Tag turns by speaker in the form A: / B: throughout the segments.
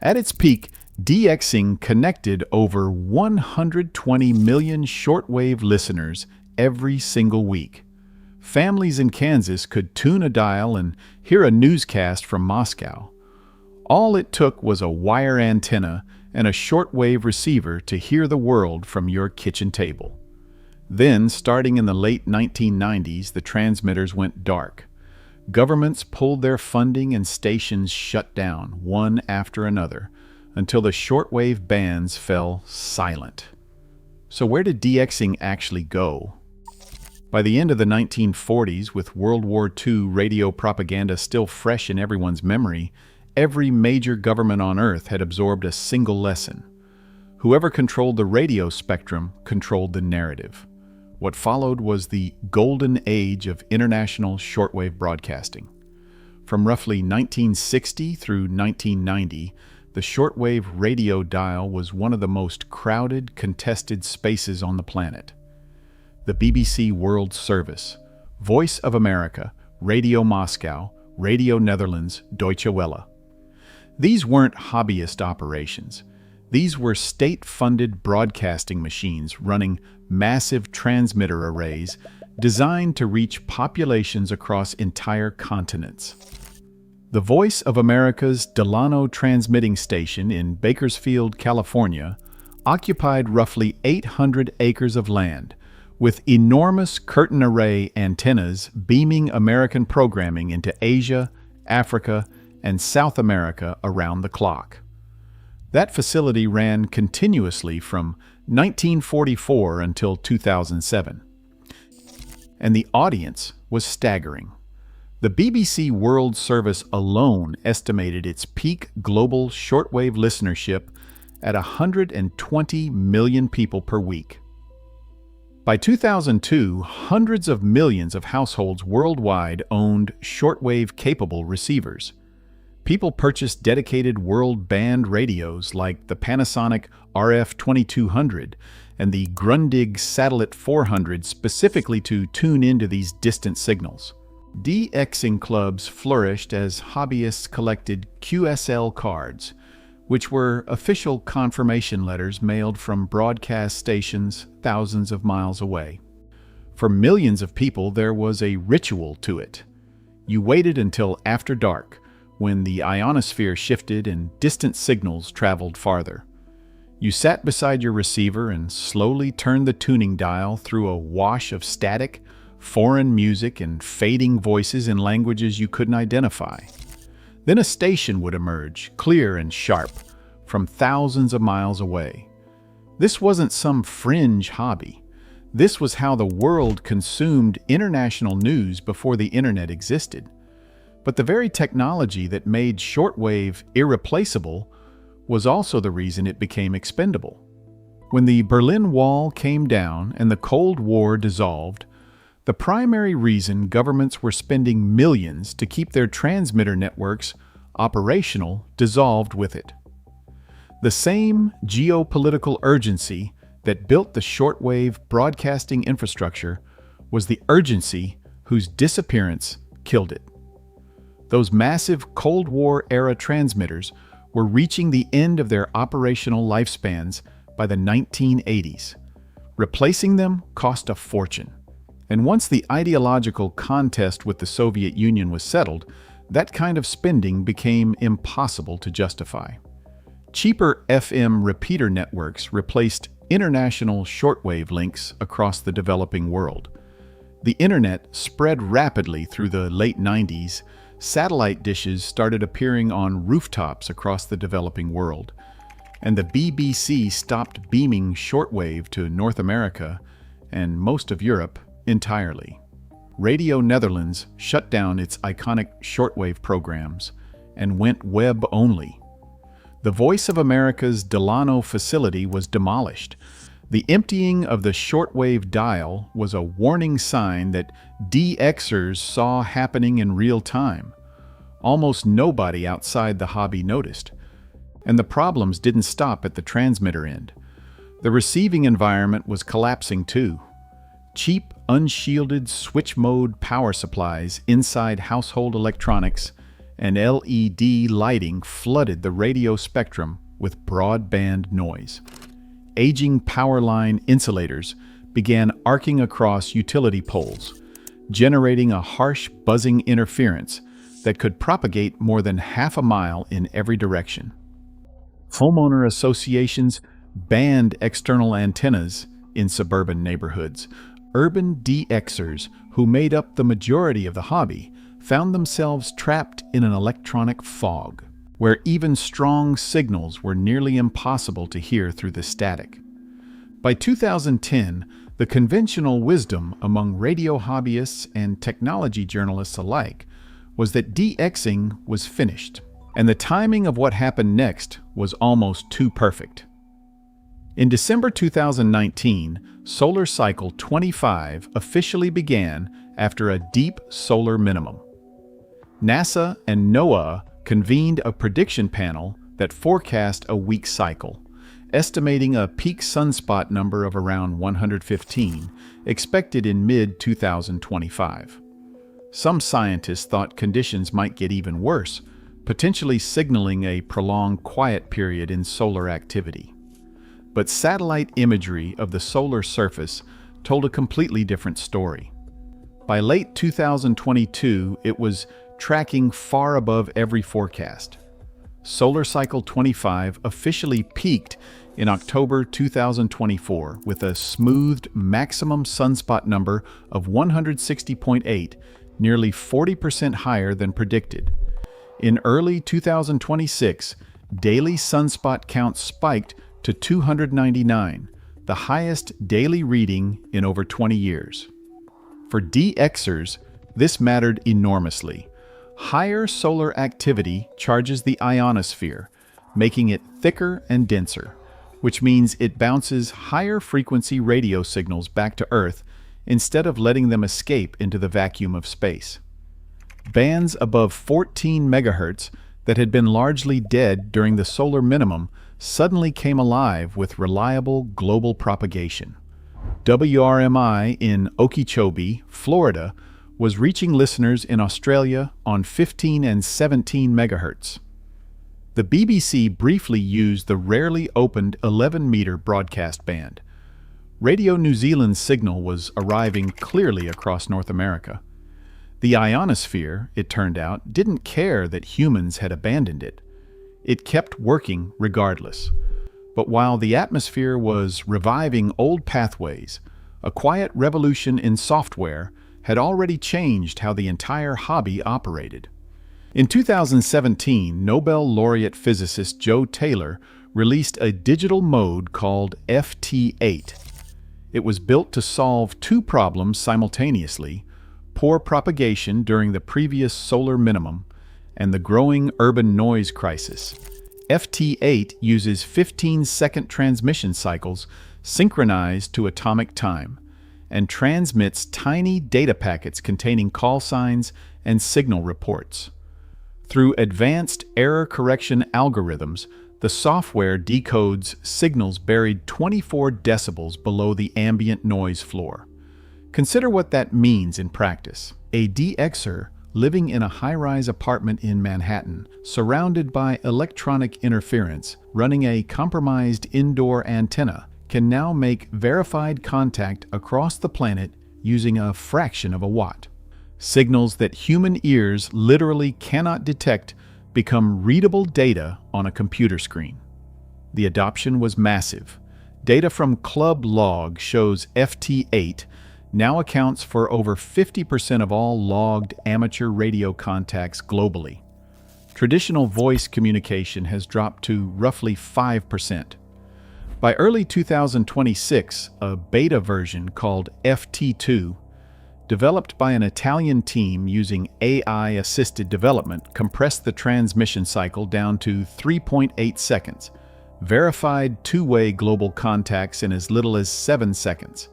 A: At its peak, DXing connected over 120 million shortwave listeners every single week. Families in Kansas could tune a dial and hear a newscast from Moscow. All it took was a wire antenna and a shortwave receiver to hear the world from your kitchen table. Then, starting in the late 1990s, the transmitters went dark. Governments pulled their funding and stations shut down, one after another, until the shortwave bands fell silent. So where did DXing actually go? By the end of the 1940s, with World War II radio propaganda still fresh in everyone's memory, every major government on Earth had absorbed a single lesson. Whoever controlled the radio spectrum controlled the narrative. What followed was the golden age of international shortwave broadcasting. From roughly 1960 through 1990, the shortwave radio dial was one of the most crowded, contested spaces on the planet. The BBC World Service, Voice of America, Radio Moscow, Radio Netherlands, Deutsche Welle. These weren't hobbyist operations. These were state-funded broadcasting machines running massive transmitter arrays designed to reach populations across entire continents. The Voice of America's Delano transmitting station in Bakersfield, California, occupied roughly 800 acres of land, with enormous curtain array antennas beaming American programming into Asia, Africa, and South America around the clock. That facility ran continuously from 1944 until 2007. And the audience was staggering. The BBC World Service alone estimated its peak global shortwave listenership at 120 million people per week. By 2002, hundreds of millions of households worldwide owned shortwave-capable receivers. People purchased dedicated world band radios like the Panasonic RF-2200 and the Grundig Satellite 400 specifically to tune into these distant signals. DXing clubs flourished as hobbyists collected QSL cards, which were official confirmation letters mailed from broadcast stations thousands of miles away. For millions of people, there was a ritual to it. You waited until after dark, when the ionosphere shifted and distant signals traveled farther. You sat beside your receiver and slowly turned the tuning dial through a wash of static, foreign music, and fading voices in languages you couldn't identify. Then a station would emerge, clear and sharp, from thousands of miles away. This wasn't some fringe hobby. This was how the world consumed international news before the internet existed. But the very technology that made shortwave irreplaceable was also the reason it became expendable. When the Berlin Wall came down and the Cold War dissolved, the primary reason governments were spending millions to keep their transmitter networks operational dissolved with it. The same geopolitical urgency that built the shortwave broadcasting infrastructure was the urgency whose disappearance killed it. Those massive Cold War-era transmitters were reaching the end of their operational lifespans by the 1980s. Replacing them cost a fortune. And once the ideological contest with the Soviet Union was settled, that kind of spending became impossible to justify. Cheaper FM repeater networks replaced international shortwave links across the developing world. The internet spread rapidly through the late 90s. Satellite dishes started appearing on rooftops across the developing world, and the BBC stopped beaming shortwave to North America and most of Europe entirely. Radio Netherlands shut down its iconic shortwave programs and went web only. The Voice of America's Delano facility was demolished. The emptying of the shortwave dial was a warning sign that DXers saw happening in real time. Almost nobody outside the hobby noticed. And the problems didn't stop at the transmitter end. The receiving environment was collapsing too. Cheap, unshielded switch-mode power supplies inside household electronics and LED lighting flooded the radio spectrum with broadband noise. Aging power line insulators began arcing across utility poles, generating a harsh buzzing interference that could propagate more than half a mile in every direction. Homeowner associations banned external antennas in suburban neighborhoods. Urban DXers, who made up the majority of the hobby, found themselves trapped in an electronic fog, where even strong signals were nearly impossible to hear through the static. By 2010, the conventional wisdom among radio hobbyists and technology journalists alike was that DXing was finished, and the timing of what happened next was almost too perfect. In December 2019, solar cycle 25 officially began after a deep solar minimum. NASA and NOAA convened a prediction panel that forecast a weak cycle, estimating a peak sunspot number of around 115, expected in mid-2025. Some scientists thought conditions might get even worse, potentially signaling a prolonged quiet period in solar activity. But satellite imagery of the solar surface told a completely different story. By late 2022, it was tracking far above every forecast. Solar cycle 25 officially peaked in October 2024 with a smoothed maximum sunspot number of 160.8, nearly 40% higher than predicted. In early 2026, daily sunspot count spiked to 299, the highest daily reading in over 20 years. For DXers, this mattered enormously. Higher solar activity charges the ionosphere, making it thicker and denser, which means it bounces higher frequency radio signals back to Earth instead of letting them escape into the vacuum of space. Bands above 14 megahertz that had been largely dead during the solar minimum suddenly came alive with reliable global propagation. WRMI in Okeechobee, Florida, was reaching listeners in Australia on 15 and 17 megahertz. The BBC briefly used the rarely opened 11-meter broadcast band. Radio New Zealand's signal was arriving clearly across North America. The ionosphere, it turned out, didn't care that humans had abandoned it. It kept working regardless. But while the atmosphere was reviving old pathways, a quiet revolution in software had already changed how the entire hobby operated. In 2017, Nobel laureate physicist Joe Taylor released a digital mode called FT8. It was built to solve two problems simultaneously: poor propagation during the previous solar minimum and the growing urban noise crisis. FT8 uses 15-second transmission cycles synchronized to atomic time and transmits tiny data packets containing call signs and signal reports. Through advanced error correction algorithms, the software decodes signals buried 24 decibels below the ambient noise floor. Consider what that means in practice. A DXer living in a high-rise apartment in Manhattan, surrounded by electronic interference, running a compromised indoor antenna, can now make verified contact across the planet using a fraction of a watt. Signals that human ears literally cannot detect become readable data on a computer screen. The adoption was massive. Data from Club Log shows FT8 now accounts for over 50% of all logged amateur radio contacts globally. Traditional voice communication has dropped to roughly 5%. By early 2026, a beta version called FT2, developed by an Italian team using AI-assisted development, compressed the transmission cycle down to 3.8 seconds, verified two-way global contacts in as little as 7 seconds.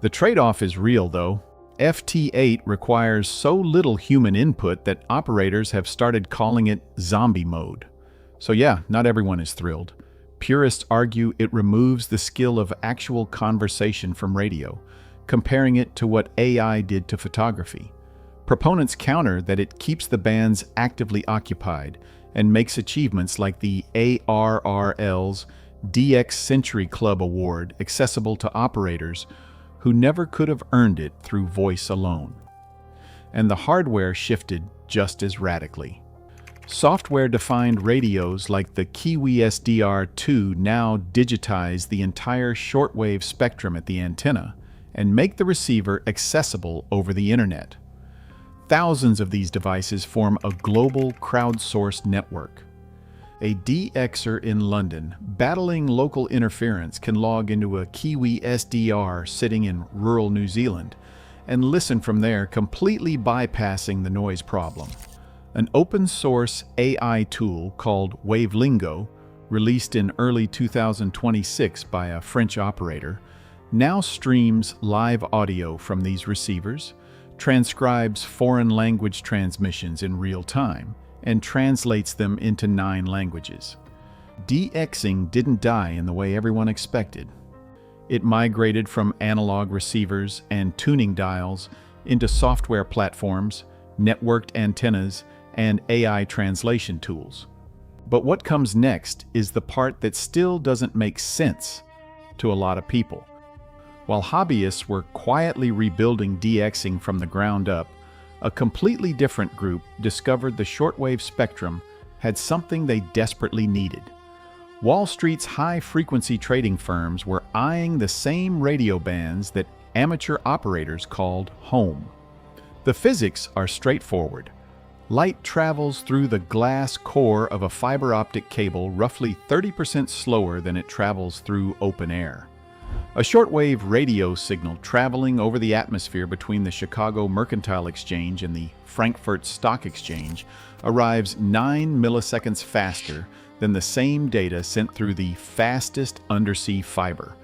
A: The trade-off is real, though. FT8 requires so little human input that operators have started calling it zombie mode. So yeah, not everyone is thrilled. Purists argue it removes the skill of actual conversation from radio, comparing it to what AI did to photography. Proponents counter that it keeps the bands actively occupied and makes achievements like the ARRL's DX Century Club Award accessible to operators who never could have earned it through voice alone. And the hardware shifted just as radically. Software-defined radios like the Kiwi SDR2 now digitize the entire shortwave spectrum at the antenna and make the receiver accessible over the internet. Thousands of these devices form a global crowdsourced network. A DXer in London, battling local interference, can log into a Kiwi SDR sitting in rural New Zealand and listen from there, completely bypassing the noise problem. An open-source AI tool called Wavelingo, released in early 2026 by a French operator, now streams live audio from these receivers, transcribes foreign language transmissions in real time, and translates them into 9 languages. DXing didn't die in the way everyone expected. It migrated from analog receivers and tuning dials into software platforms, networked antennas, and AI translation tools. But what comes next is the part that still doesn't make sense to a lot of people. While hobbyists were quietly rebuilding DXing from the ground up, a completely different group discovered the shortwave spectrum had something they desperately needed. Wall Street's high-frequency trading firms were eyeing the same radio bands that amateur operators called home. The physics are straightforward. Light travels through the glass core of a fiber optic cable roughly 30% slower than it travels through open air. A shortwave radio signal traveling over the atmosphere between the Chicago Mercantile Exchange and the Frankfurt Stock Exchange arrives 9 milliseconds faster than the same data sent through the fastest undersea fiber.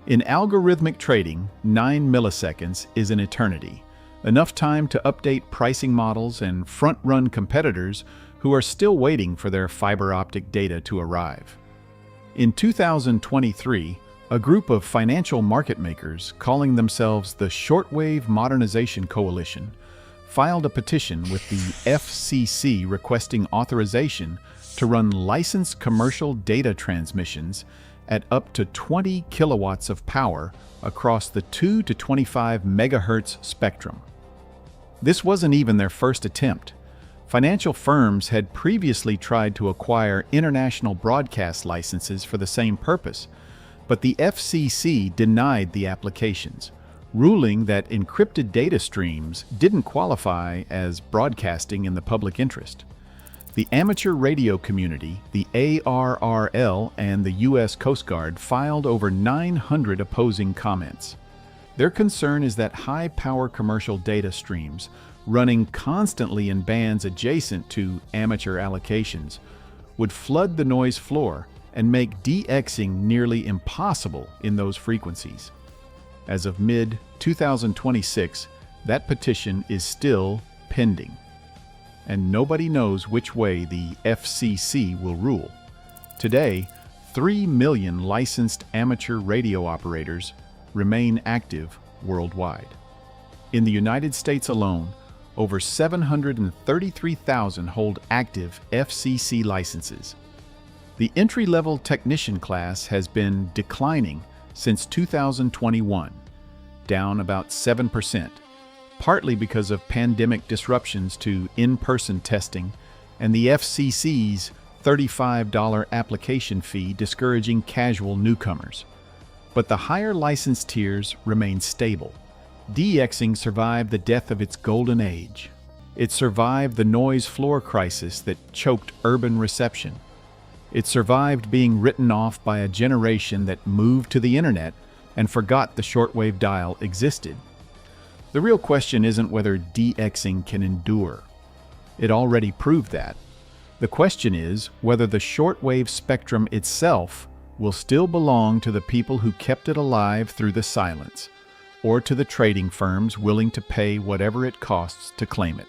A: In algorithmic trading, 9 milliseconds is an eternity, enough time to update pricing models and front-run competitors who are still waiting for their fiber optic data to arrive. In 2023, a group of financial market makers, calling themselves the Shortwave Modernization Coalition, filed a petition with the FCC requesting authorization to run licensed commercial data transmissions at up to 20 kilowatts of power across the 2 to 25 megahertz spectrum. This wasn't even their first attempt. Financial firms had previously tried to acquire international broadcast licenses for the same purpose, but the FCC denied the applications, ruling that encrypted data streams didn't qualify as broadcasting in the public interest. The amateur radio community, the ARRL, and the U.S. Coast Guard filed over 900 opposing comments. Their concern is that high-power commercial data streams, running constantly in bands adjacent to amateur allocations, would flood the noise floor and make DXing nearly impossible in those frequencies. As of mid-2026, that petition is still pending, and nobody knows which way the FCC will rule. Today, 3 million licensed amateur radio operators remain active worldwide. In the United States alone, over 733,000 hold active FCC licenses. The entry-level technician class has been declining since 2021, down about 7%, partly because of pandemic disruptions to in-person testing and the FCC's $35 application fee discouraging casual newcomers. But the higher license tiers remain stable. DXing survived the death of its golden age. It survived the noise floor crisis that choked urban reception. It survived being written off by a generation that moved to the internet and forgot the shortwave dial existed. The real question isn't whether DXing can endure. It already proved that. The question is whether the shortwave spectrum itself will still belong to the people who kept it alive through the silence, or to the trading firms willing to pay whatever it costs to claim it.